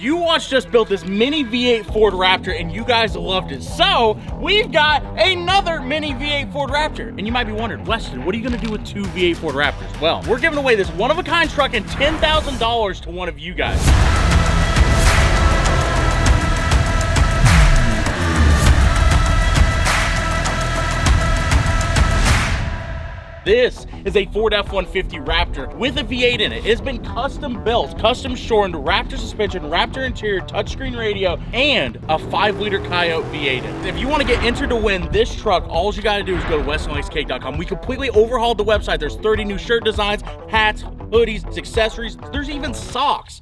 You watched us build this mini V8 Ford Raptor and you guys loved it. So we've got another mini V8 Ford Raptor. And you might be wondering, Weston, what are you gonna do with two V8 Ford Raptors? Well, we're giving away this one-of-a-kind truck and $10,000 to one of you guys. This is a Ford F-150 Raptor with a V8 in it. It has been custom built, custom shortened, Raptor suspension, Raptor interior, touchscreen radio, and a 5-liter Coyote V8 in it. If you want to get entered to win this truck, all you got to do is go to westonlakescake.com. We completely overhauled the website. There's 30 new shirt designs, hats, hoodies, accessories. There's even socks.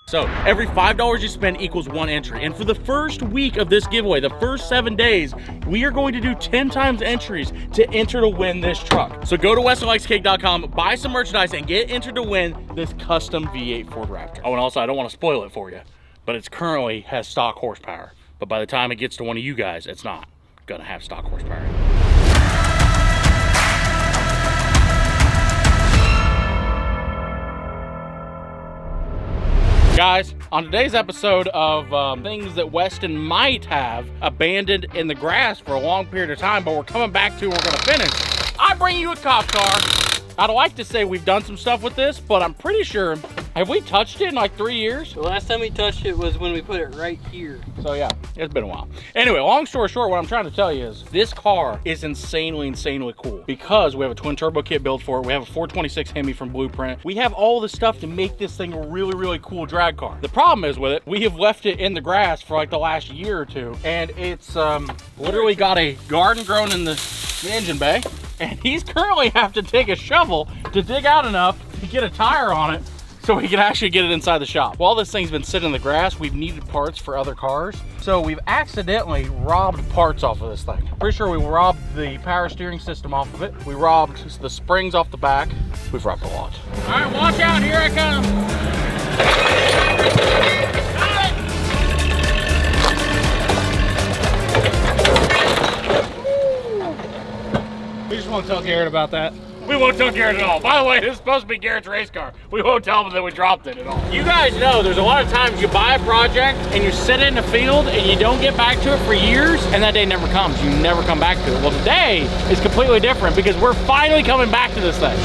So every $5 you spend equals 1 entry. And for the first week of this giveaway, the first 7 days, we are going to do 10 times entries to enter to win this truck. So go to westonlakescake.com, buy some merchandise, and get entered to win this custom V8 Ford Raptor. Oh, and also, I don't want to spoil it for you, but it's currently has stock horsepower. But by the time it gets to one of you guys, it's not gonna have stock horsepower. Guys, on today's episode of things that Weston might have abandoned in the grass for a long period of time, but we're coming back to, we're gonna finish, I bring you a cop car. I'd like to say we've done some stuff with this, but I'm pretty sure, have we touched it in like 3 years? The last time we touched it was when we put it right here. So yeah, it's been a while. Anyway, long story short, what I'm trying to tell you is this car is insanely cool because we have a twin turbo kit built for it. We have a 426 Hemi from Blueprint. We have all the stuff to make this thing a really cool drag car. The problem is with it, we have left it in the grass for like the last year or two, and it's literally got a garden grown in the engine bay. And he's currently have to take a shovel to dig out enough to get a tire on it so we can actually get it inside the shop. While this thing's been sitting in the grass, we've needed parts for other cars. So we've accidentally robbed parts off of this thing. Pretty sure we robbed the power steering system off of it. We robbed the springs off the back. We've robbed a lot. All right, watch out, here I come. We just won't tell Garrett about that. We won't tell Garrett at all. By the way, this is supposed to be Garrett's race car. We won't tell him that we dropped it at all. You guys know there's a lot of times you buy a project and you sit in the field and you don't get back to it for years and that day never comes. You never come back to it. Well, today is completely different because we're finally coming back to this thing.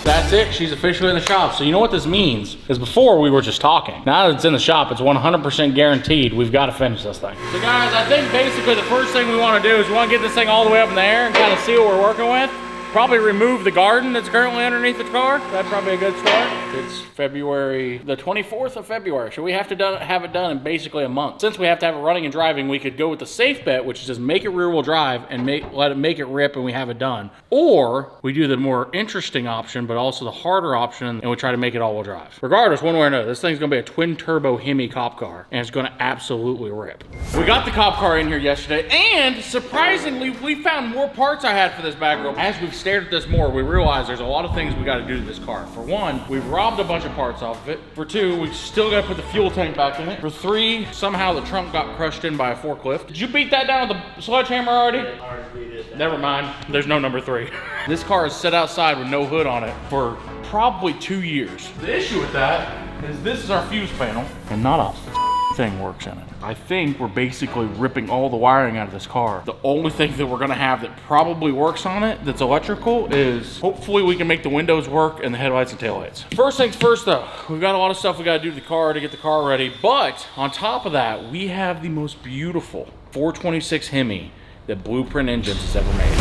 That's it, she's officially in the shop. So you know what this means? Is before we were just talking. Now that it's in the shop, it's 100% guaranteed we've got to finish this thing. So guys, I think basically the first thing we want to do is we want to get this thing all the way up in the air and kind of see what we're working with. Probably remove the garden that's currently underneath the car. That's probably a good start. It's February, the 24th of February. So we have to have it done in basically a month. Since we have to have it running and driving, we could go with the safe bet, which is just make it rear wheel drive and let it make it rip and we have it done. Or we do the more interesting option, but also the harder option, and we try to make it all wheel drive. Regardless, one way or another, this thing's gonna be a twin turbo Hemi cop car and it's gonna absolutely rip. We got the cop car in here yesterday and surprisingly, we found more parts I had for this bag rope. As we've stared at this more, we realized there's a lot of things we got to do to this car. For one, we've robbed a bunch of parts off of it. For two, we still got to put the fuel tank back in it. For three, somehow the trunk got crushed in by a forklift. Did you beat that down with the sledgehammer already? Yeah, I already beat it down. Never mind, there's no number 3. This car is set outside with no hood on it for probably 2 years. The issue with that is this is our fuse panel and not a thing works in it. I think we're basically ripping all the wiring out of this car. The only thing that we're gonna have that probably works on it that's electrical is hopefully we can make the windows work and the headlights and taillights. First things first though, we've got a lot of stuff we gotta do to the car to get the car ready, but on top of that, we have the most beautiful 426 Hemi that Blueprint Engines has ever made.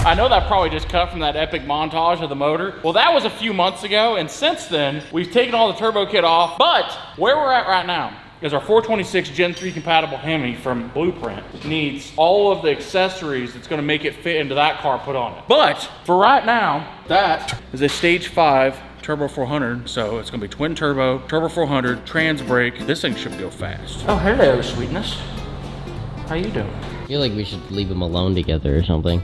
I know that probably just cut from that epic montage of the motor. Well, that was a few months ago, and since then, we've taken all the turbo kit off, but where we're at right now is our 426 Gen 3 compatible Hemi from Blueprint needs all of the accessories that's gonna make it fit into that car put on it. But for right now, that is a stage 5 Turbo 400, so it's gonna be twin turbo, Turbo 400, trans brake. This thing should go fast. Oh, hello, sweetness. How you doing? I feel like we should leave them alone together or something.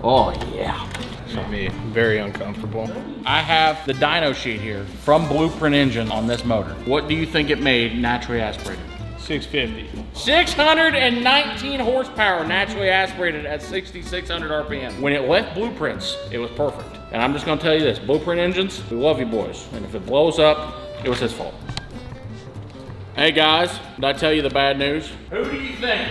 Oh yeah. Made me very uncomfortable. I have the dyno sheet here from Blueprint Engine on this motor. What do you think it made naturally aspirated? 650. 619 horsepower naturally aspirated at 6,600 RPM. When it left Blueprints, it was perfect. And I'm just gonna tell you this, Blueprint engines, we love you boys. And if it blows up, it was his fault. Hey guys, did I tell you the bad news? Who do you think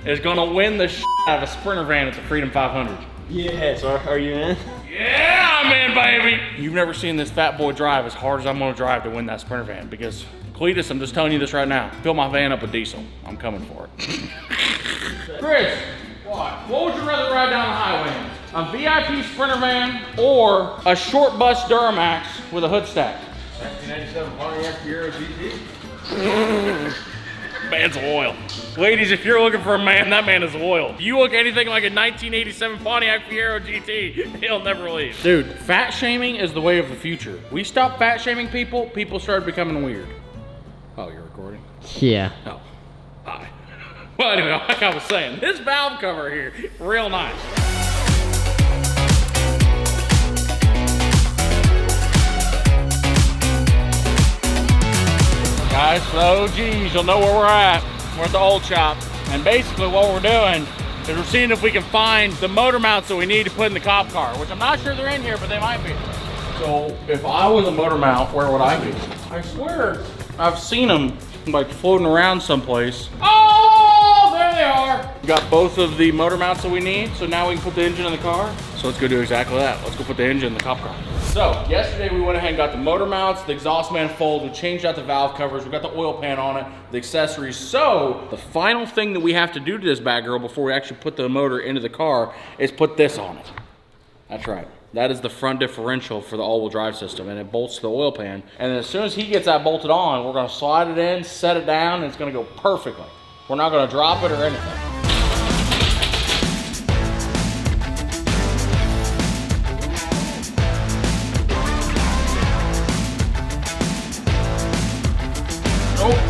is gonna win the shit out of a Sprinter van at the Freedom 500? Yes, are you in? Yeah, I'm in, baby. You've never seen this fat boy drive as hard as I'm gonna drive to win that Sprinter van, because Cletus, I'm just telling you this right now. Fill my van up with diesel. I'm coming for it. Chris, what would you rather ride down the highway in? A VIP Sprinter van or a short bus Duramax with a hood stack? 1997 Pontiac Fiero GT. Man's loyal. Ladies, if you're looking for a man, that man is loyal. If you look anything like a 1987 Pontiac Fiero GT, he'll never leave. Dude, fat shaming is the way of the future. We stopped fat shaming people, people started becoming weird. Oh, you're recording? Yeah. Oh, hi. Well, anyway, like I was saying, this valve cover here, real nice. Guys, for the OGs, you'll know where we're at. We're at the old shop. And basically what we're doing is we're seeing if we can find the motor mounts that we need to put in the cop car, which I'm not sure they're in here, but they might be. So if I was a motor mount, where would I be? I swear I've seen them like floating around someplace. Oh, there they are. We got both of the motor mounts that we need, so now we can put the engine in the car. So let's go do exactly that. Let's go put the engine in the cop car. So yesterday we went ahead and got the motor mounts, the exhaust manifold, we changed out the valve covers, we got the oil pan on it, the accessories. So the final thing that we have to do to this bad girl before we actually put the motor into the car is put this on it. That's right. That is the front differential for the all-wheel drive system, and it bolts to the oil pan. And then as soon as he gets that bolted on, we're gonna slide it in, set it down, and it's gonna go perfectly. We're not gonna drop it or anything.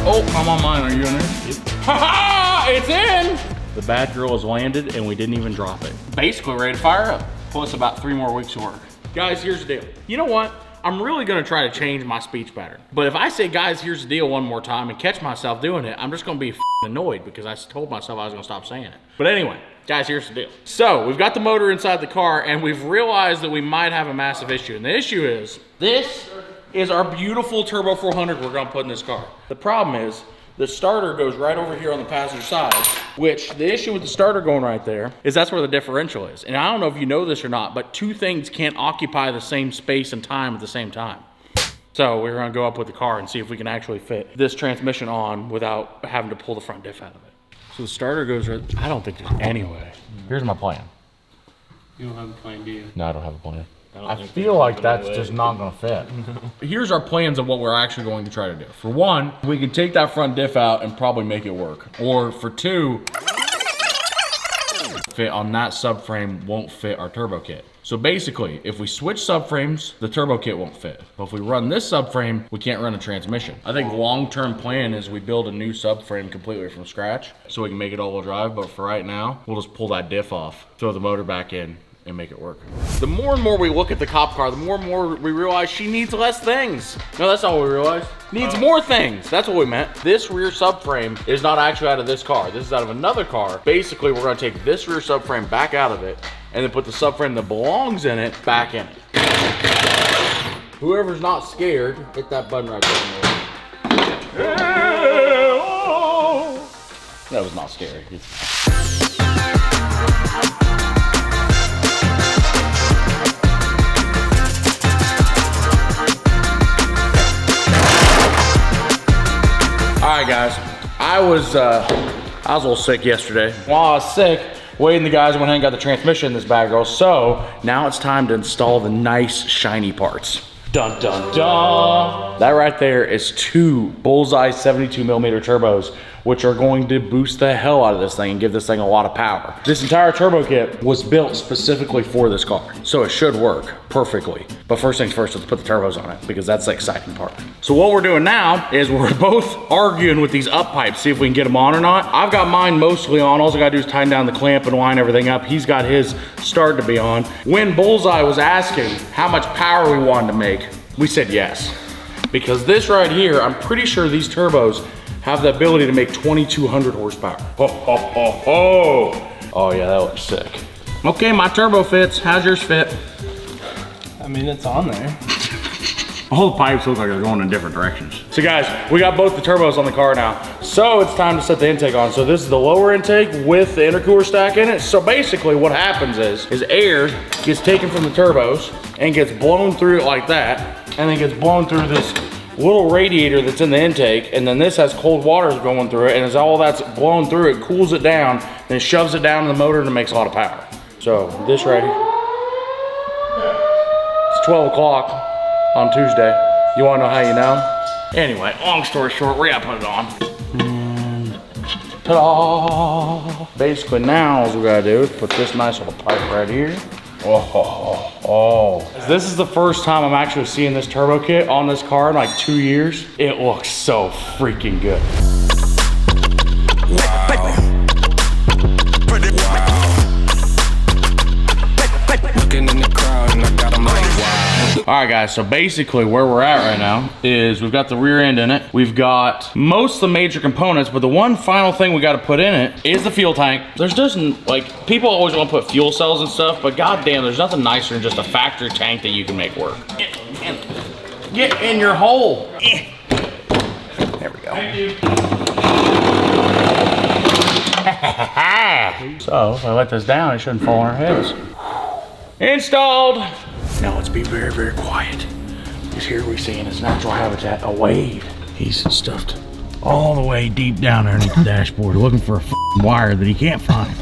Oh, I'm on mine. Are you in there? Yep. Ha-ha! It's in! The bad girl has landed and we didn't even drop it. Basically ready to fire up. Plus about 3 more weeks of work. Guys, here's the deal. You know what? I'm really gonna try to change my speech pattern. But if I say, guys, here's the deal one more time and catch myself doing it, I'm just gonna be annoyed because I told myself I was gonna stop saying it. But anyway, guys, here's the deal. So we've got the motor inside the car and we've realized that we might have a massive issue. And the issue is, this is our beautiful Turbo 400 we're gonna put in this car. The problem is, the starter goes right over here on the passenger side, which the issue with the starter going right there is that's where the differential is. And I don't know if you know this or not, but 2 things can't occupy the same space and time at the same time. So we're gonna go up with the car and see if we can actually fit this transmission on without having to pull the front diff out of it. So the starter goes right, I don't think there's any way. Here's my plan. You don't have a plan, do you? No, I don't have a plan. I feel like that's just not gonna fit. Here's our plans of what we're actually going to try to do. For one, we can take that front diff out and probably make it work. Or for 2, fit on that subframe won't fit our turbo kit. So basically, if we switch subframes, the turbo kit won't fit. But if we run this subframe, we can't run a transmission. I think long-term plan is we build a new subframe completely from scratch so we can make it all-wheel drive. But for right now, we'll just pull that diff off, throw the motor back in, and make it work. The more and more we look at the cop car, the more and more we realize she needs less things. No, that's not what we realized. Needs more things. That's what we meant. This rear subframe is not actually out of this car. This is out of another car. Basically, we're gonna take this rear subframe back out of it and then put the subframe that belongs in it back in it. Whoever's not scared, hit that button right there. That was not scary. All right, guys, I was a little sick yesterday. While I was sick, Wade and the guys went ahead and got the transmission in this bad girl. So now it's time to install the nice shiny parts. Dun, dun, dun. That right there is 2 Bullseye 72mm turbos, which are going to boost the hell out of this thing and give this thing a lot of power. This entire turbo kit was built specifically for this car, so it should work. perfectly. But first things first, let's put the turbos on it because that's the exciting part. So what we're doing now is we're both arguing with these up pipes, see if we can get them on or not. I've got mine mostly on. All I gotta do is tighten down the clamp and line everything up. He's got his starting to be on. When Bullseye was asking how much power we wanted to make, we said yes. Because this right here, I'm pretty sure these turbos have the ability to make 2,200 horsepower. Ho, ho, ho, ho. Oh yeah, that looks sick. Okay, my turbo fits. How's yours fit? I mean, it's on there. All the pipes look like they're going in different directions. So guys, we got both the turbos on the car now. So it's time to set the intake on. So this is the lower intake with the intercooler stack in it. So basically what happens is air gets taken from the turbos and gets blown through it like that, and then gets blown through this little radiator that's in the intake, and then this has cold waters going through it, and as all that's blown through it, cools it down, then shoves it down in the motor and it makes a lot of power. So this right here, it's 12 o'clock on Tuesday. You wanna know how you know? Anyway, long story short, we gotta put it on. And ta-da! Basically now, all we gotta do is put this nice little pipe right here. Oh. This is the first time I'm actually seeing this turbo kit on this car in like 2 years. It looks so freaking good. All right guys, so basically where we're at right now is we've got the rear end in it. We've got most of the major components, but the one final thing we got to put in it is the fuel tank. There's just like, people always want to put fuel cells and stuff, but goddamn, there's nothing nicer than just a factory tank that you can make work. Get in your hole. There we go. Thank you. So if I let this down, it shouldn't fall on our heads. Installed. Now let's be very, very quiet. Because here we see in his natural habitat a wave. He's stuffed all the way deep down underneath the dashboard looking for a wire that he can't find.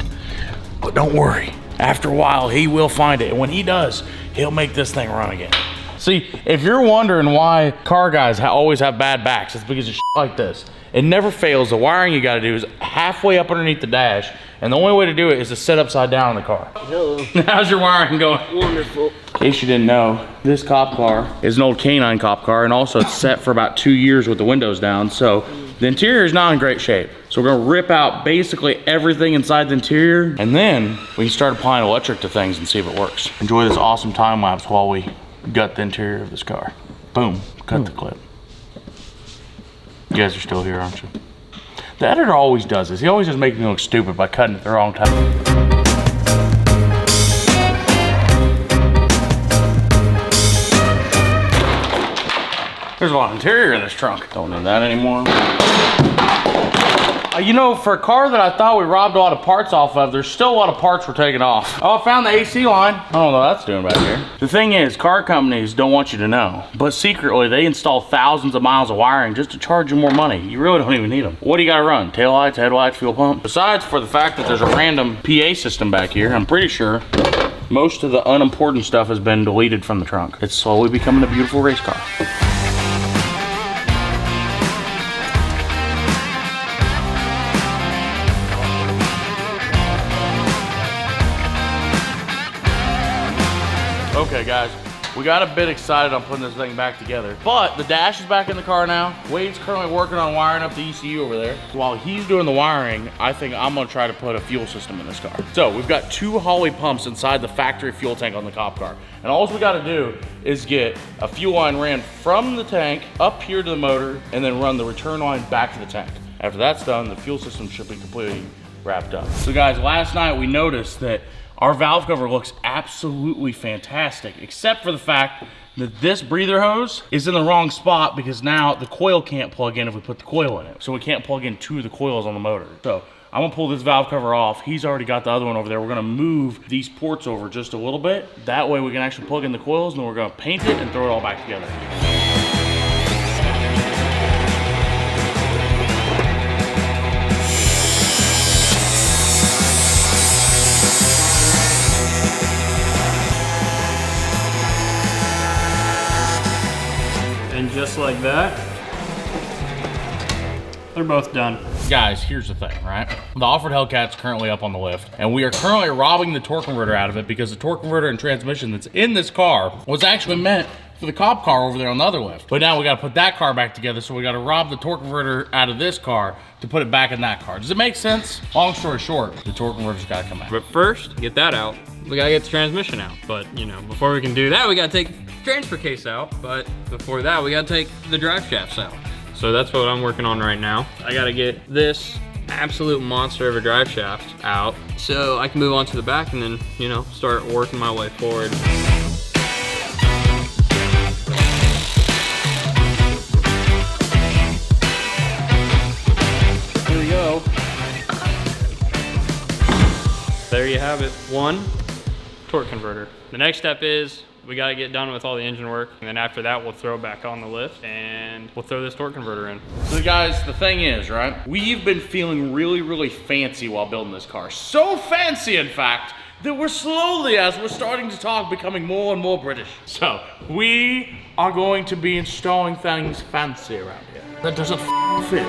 But don't worry, after a while he will find it. And when he does, he'll make this thing run again. See, if you're wondering why car guys always have bad backs, it's because of shit like this. It never fails. The wiring you gotta do is halfway up underneath the dash, and the only way to do it is to sit upside down in the car. Hello. How's your wiring going? Wonderful. In case you didn't know, this cop car is an old canine cop car, and also it's set for about 2 years with the windows down, so the interior is not in great shape. So we're gonna rip out basically everything inside the interior, and then we can start applying electric to things and see if it works. Enjoy this awesome time lapse while we gut the interior of this car. Boom, cut the clip. You guys are still here, aren't you? The editor always does this. He always just makes me look stupid by cutting at the wrong time. There's a lot of interior in this trunk. Don't need that anymore. You know, for a car that I thought we robbed a lot of parts off of, there's still a lot of parts we're taking off. Oh, I found the AC line. I don't know what that's doing back here. The thing is, car companies don't want you to know, but secretly they install thousands of miles of wiring just to charge you more money. You really don't even need them. What do you gotta run? Taillights, headlights, fuel pump? Besides for the fact that there's a random PA system back here, I'm pretty sure most of the unimportant stuff has been deleted from the trunk. It's slowly becoming a beautiful race car. Okay guys, we got a bit excited on putting this thing back together, but the dash is back in the car now. Wade's currently working on wiring up the ECU over there. While he's doing the wiring, I think I'm gonna try to put a fuel system in this car. So we've got 2 Holley pumps inside the factory fuel tank on the cop car. And all we gotta do is get a fuel line ran from the tank up here to the motor and then run the return line back to the tank. After that's done, the fuel system should be completely wrapped up. So guys, last night we noticed that our valve cover looks absolutely fantastic, except for the fact that this breather hose is in the wrong spot because now the coil can't plug in if we put the coil in it. So we can't plug in 2 of the coils on the motor. So I'm gonna pull this valve cover off. He's already got the other one over there. We're gonna move these ports over just a little bit. That way we can actually plug in the coils, and then we're gonna paint it and throw it all back together. And just like that, they're both done. Guys, here's the thing, right? The off-road Hellcat's currently up on the lift, and we are currently robbing the torque converter out of it because the torque converter and transmission that's in this car was actually meant for the cop car over there on the other lift. But now we gotta put that car back together, so we gotta rob the torque converter out of this car to put it back in that car. Does it make sense? Long story short, the torque converter's gotta come out. But first, get that out. We gotta get the transmission out. But you know, before we can do that, we gotta take the transfer case out. But before that, we gotta take the drive shafts out. So that's what I'm working on right now. I gotta get this absolute monster of a drive shaft out so I can move on to the back and then, you know, start working my way forward. Here we go. There you have it. One torque converter. The next step is we gotta get done with all the engine work, and then after that we'll throw it back on the lift and we'll throw this torque converter in. So guys, the thing is, right? We've been feeling really, really fancy while building this car. So fancy, in fact, that we're slowly, as we're starting to talk, becoming more and more British. So we are going to be installing things fancy around here. That doesn't fit.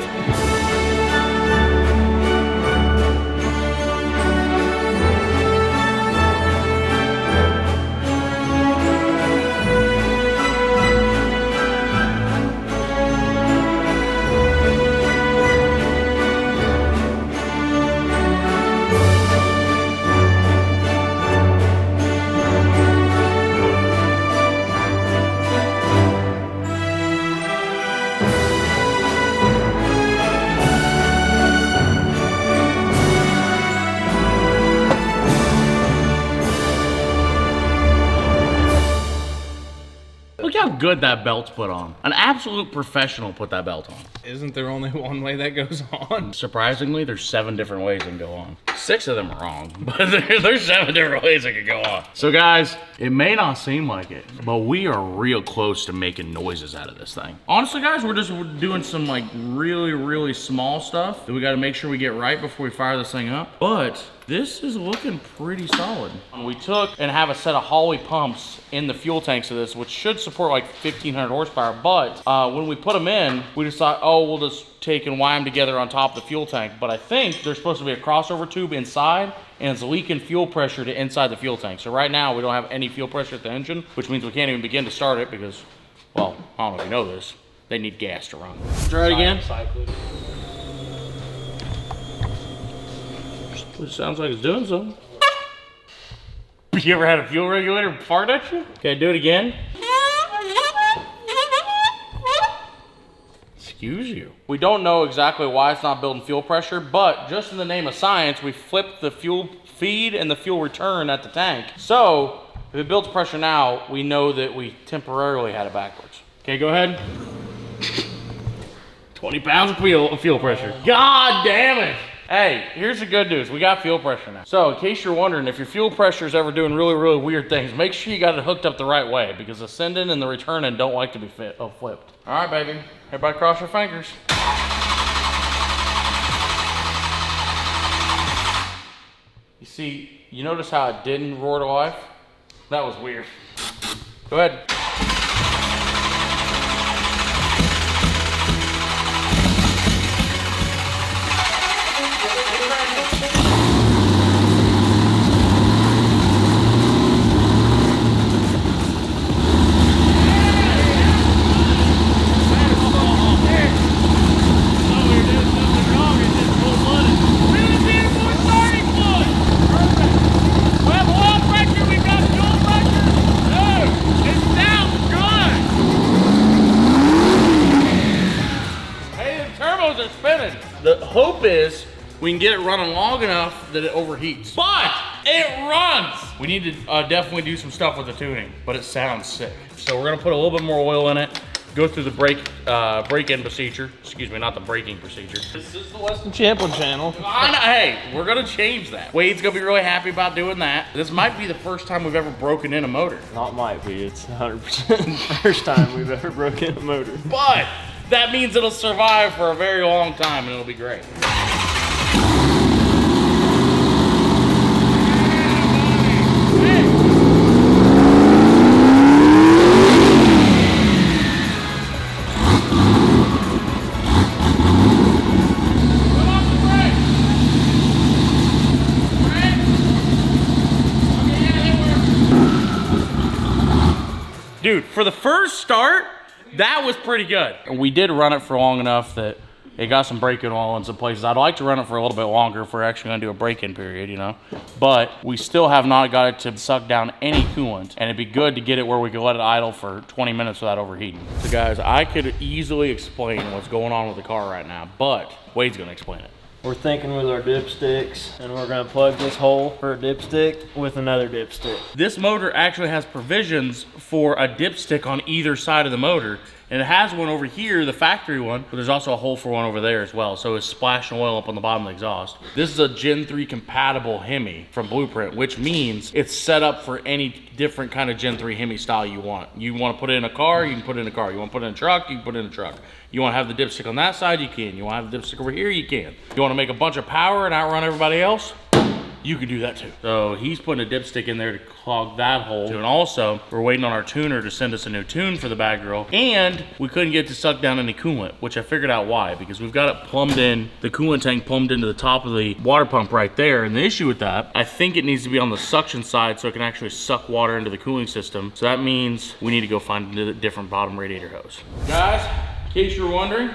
Look how good that belt's put on. An absolute professional put that belt on. Isn't there only one way that goes on? Surprisingly, there's 7 different ways it can go on. 6 of them are wrong, but there's 7 different ways it can go on. So guys, it may not seem like it, but we are real close to making noises out of this thing. Honestly guys, we're just doing some like really, really small stuff that we gotta make sure we get right before we fire this thing up. But this is looking pretty solid. We took and have a set of Holley pumps in the fuel tanks of this, which should support like 1,500 horsepower. But when we put them in, we just thought, oh, we'll just take and wire them together on top of the fuel tank. But I think there's supposed to be a crossover tube inside, and it's leaking fuel pressure to inside the fuel tank. So right now we don't have any fuel pressure at the engine, which means we can't even begin to start it because, well, I don't know if you know this, they need gas to run. Try it again. It sounds like it's doing something. You ever had a fuel regulator fart at you? Okay, do it again. Excuse you. We don't know exactly why it's not building fuel pressure, but just in the name of science, we flipped the fuel feed and the fuel return at the tank. So if it builds pressure now, we know that we temporarily had it backwards. Okay, go ahead. 20 pounds of fuel pressure. God damn it. Hey, here's the good news. We got fuel pressure now. So in case you're wondering, if your fuel pressure is ever doing really, really weird things, make sure you got it hooked up the right way because the send-in and the return-in don't like to be flipped. All right, baby. Everybody cross your fingers. You see, you notice how it didn't roar to life? That was weird. Go ahead. The hope is we can get it running long enough that it overheats. But it runs! We need to definitely do some stuff with the tuning, but it sounds sick. So we're gonna put a little bit more oil in it, go through the break-in procedure. Excuse me, not the braking procedure. This is the Weston Champlin channel. Hey, we're gonna change that. Wade's gonna be really happy about doing that. This might be the first time we've ever broken in a motor. Not might be, it's 100% the first time we've ever broken a motor. But that means it'll survive for a very long time and it'll be great. dude, for the first start, that was pretty good. We did run it for long enough that it got some break-in oil in some places. I'd like to run it for a little bit longer if we're actually gonna do a break-in period, you know? But we still have not got it to suck down any coolant, and it'd be good to get it where we could let it idle for 20 minutes without overheating. So guys, I could easily explain what's going on with the car right now, but Wade's gonna explain it. We're thinking with our dipsticks, and we're gonna plug this hole for a dipstick with another dipstick. This motor actually has provisions for a dipstick on either side of the motor. And it has one over here, the factory one, but there's also a hole for one over there as well. So it's splashing oil up on the bottom of the exhaust. This is a Gen 3 compatible Hemi from Blueprint, which means it's set up for any different kind of Gen 3 Hemi style you want. You want to put it in a car, you can put it in a car. You want to put it in a truck, you can put it in a truck. You want to have the dipstick on that side, you can. You want to have the dipstick over here, you can. You want to make a bunch of power and outrun everybody else? You can do that too. So he's putting a dipstick in there to clog that hole. And also, we're waiting on our tuner to send us a new tune for the bag grill. And we couldn't get it to suck down any coolant, which I figured out why, because we've got it plumbed in, the coolant tank plumbed into the top of the water pump right there. And the issue with that, I think it needs to be on the suction side so it can actually suck water into the cooling system. So that means we need to go find a different bottom radiator hose. Guys, in case you're wondering,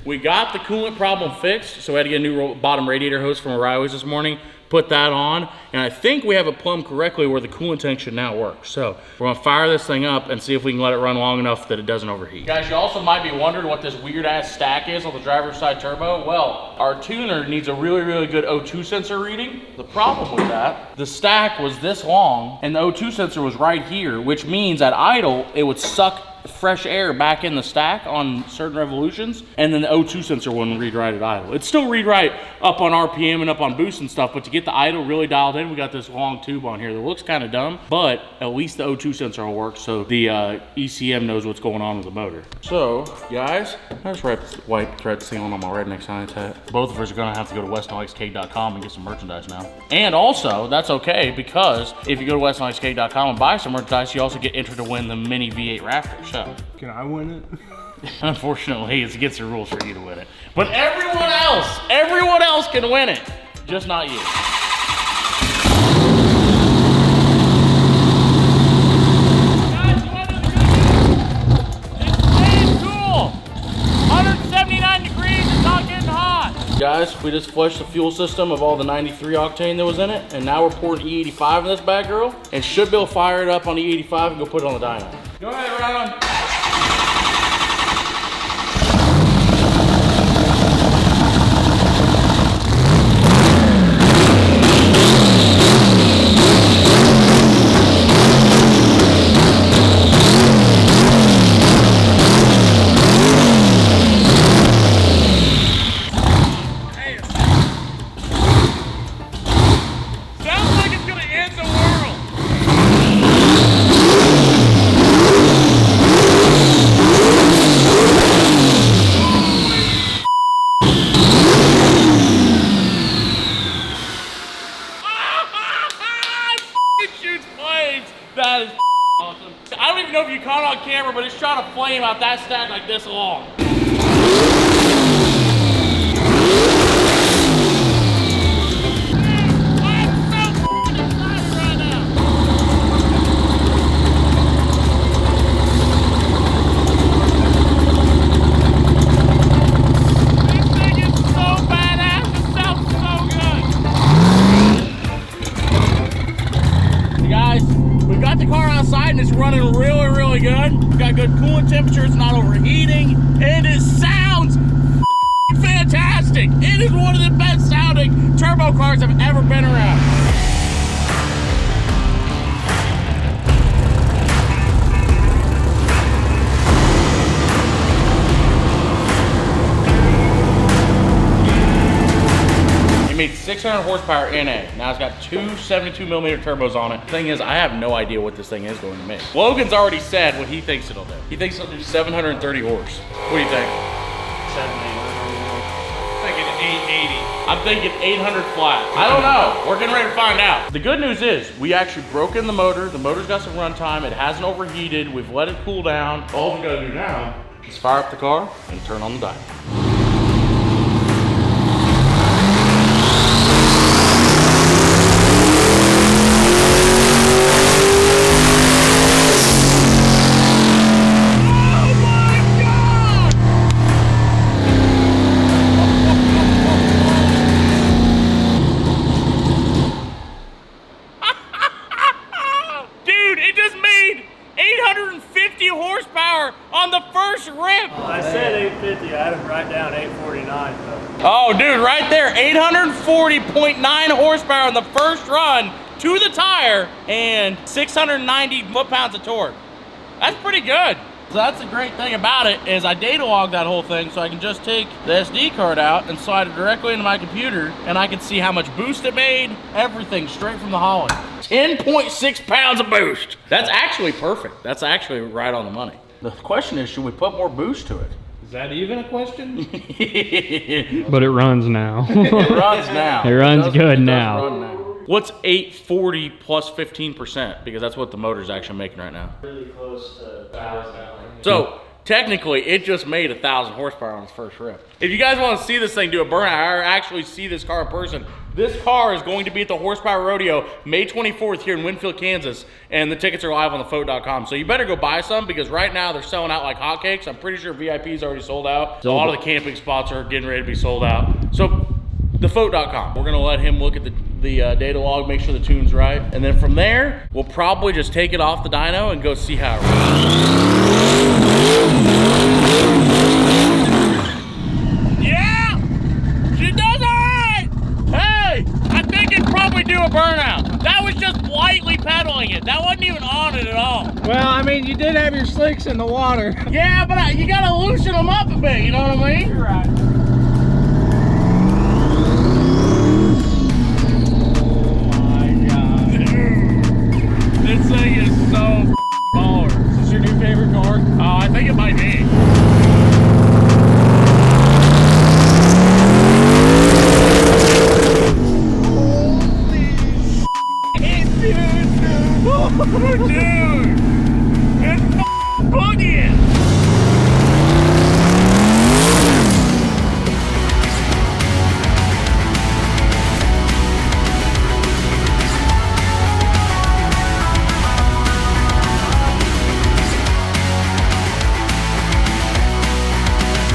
we got the coolant problem fixed. So we had to get a new bottom radiator hose from O'Reilly's this morning. Put that on, and I think we have it plumbed correctly where the coolant tank should now work. So we're gonna fire this thing up and see if we can let it run long enough that it doesn't overheat. Guys, you also might be wondering what this weird ass stack is on the driver's side turbo. Well, our tuner needs a really, really good O2 sensor reading. The problem with that, the stack was this long and the O2 sensor was right here, which means at idle, it would suck fresh air back in the stack on certain revolutions, and then the O2 sensor wouldn't read right at idle. It'd still read right up on RPM and up on boost and stuff, but to get the idle really dialed in, we got this long tube on here that looks kind of dumb, but at least the O2 sensor will work so the ECM knows what's going on with the motor. So, guys, I just wrapped white thread sealing on my redneck science hat. Both of us are gonna have to go to westonxk.com and get some merchandise now. And also, that's okay, because if you go to westonxk.com and buy some merchandise, you also get entered to win the mini V8 Raptor. So, Can I win it? unfortunately, it's against the rules for you to win it. But everyone else can win it. Just not you. Guys, you want to know the good news? It's staying cool. 179 degrees, it's not getting hot. Guys, we just flushed the fuel system of all the 93 octane that was in it, and now we're pouring E85 in this bag grill, and should be able to fire it up on E85 and go put it on the dyno. Go ahead, Ron. Sounds like it's gonna end the world. It shoots flames. That is awesome. I don't even know if you caught it on camera, but it shot a flame out that stack like this long. And it's running really, really good. We've got good coolant temperature, it's not overheating, and it sounds fantastic. It is one of the best sounding turbo cars I've ever been around. It made 600 horsepower NA. Now it's got two 72mm turbos on it. Thing is, I have no idea what this thing is going to make. Logan's already said what he thinks it'll do. He thinks it'll do 730 horse. What do you think? 780. Thinking 880. I'm thinking 800 flat. I don't know. We're getting ready to find out. The good news is we actually broke in the motor. The motor's got some run time. It hasn't overheated. We've let it cool down. All we gotta do now is fire up the car and turn on the dyno. there, 840.9 horsepower in the first run to the tire and 690 foot-pounds of torque. That's pretty good. So that's the great thing about it is I data log that whole thing so I can just take the SD card out and slide it directly into my computer and I can see how much boost it made, everything straight from the hauling. 10.6 pounds of boost. That's actually perfect. That's actually right on the money. The question is, should we put more boost to it? Is that even a question? But it runs now. It runs now. It runs good does now. run now. What's 840 plus 15%? Because that's what the motor's actually making right now. Really close to 1,000. So technically, it just made 1,000 horsepower on its first rip. If you guys want to see this thing do a burnout, or actually see this car in person, this car is going to be at the Horsepower Rodeo May 24th here in Winfield, Kansas, and the tickets are live on thefloat.com. So you better go buy some because right now they're selling out like hotcakes. I'm pretty sure VIP's already sold out. So a lot of the camping spots are getting ready to be sold out. So thefloat.com. We're gonna let him look at the data log, make sure the tune's right, and then from there, we'll probably just take it off the dyno and go see how it runs. Yeah, she does all right. Hey, I think it'd probably do a burnout. That was just lightly pedaling it. That wasn't even on it at all. Well, I mean, you did have your slicks in the water. Yeah, but you gotta loosen them up a bit, you know what I mean? You're right. This thing is so baller. Is this your new favorite car? I think it might be. Dude! It's boogieing!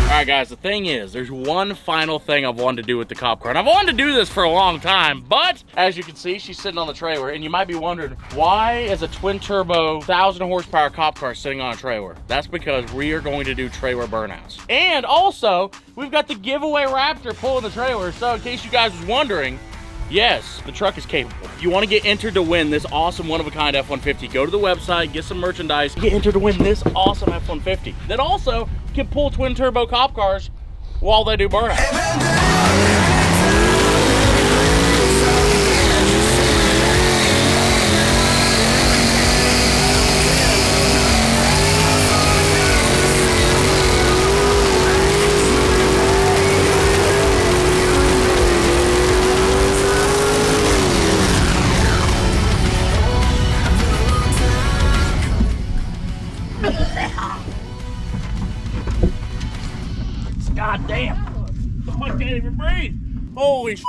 All right, guys, the thing is, there's one final thing I've wanted to do with the cop car. And I've wanted to do this for a long time, but as you can see, she's sitting on the trailer. And you might be wondering, why is a twin turbo 1,000 horsepower cop car sitting on a trailer? That's because we are going to do trailer burnouts. And also, we've got the giveaway Raptor pulling the trailer. So in case you guys was wondering, yes, the truck is capable. If you want to get entered to win this awesome one-of-a-kind F-150, go to the website, get some merchandise, get entered to win this awesome F-150. That also can pull twin turbo cop cars while they do burnout. God damn. I can't even breathe. Holy shit.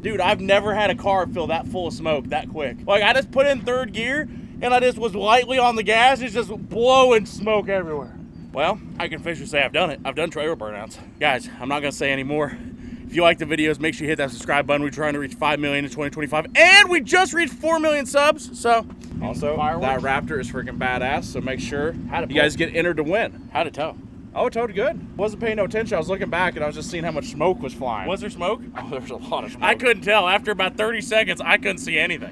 Dude, I've never had a car fill that full of smoke that quick. Like, I just put in third gear and I just was lightly on the gas. It's just blowing smoke everywhere. Well, I can officially say I've done it. I've done trailer burnouts. Guys, I'm not gonna say any more. If you like the videos, make sure you hit that subscribe button. We're trying to reach 5 million in 2025 and we just reached 4 million subs. So Also, that Raptor is freaking badass, so make sure you guys get entered to win. how'd it tow? Oh, it towed good. Wasn't paying no attention. I was looking back and I was just seeing how much smoke was flying. Was there smoke? Oh, there's a lot of smoke. I couldn't tell. After about 30 seconds, I couldn't see anything.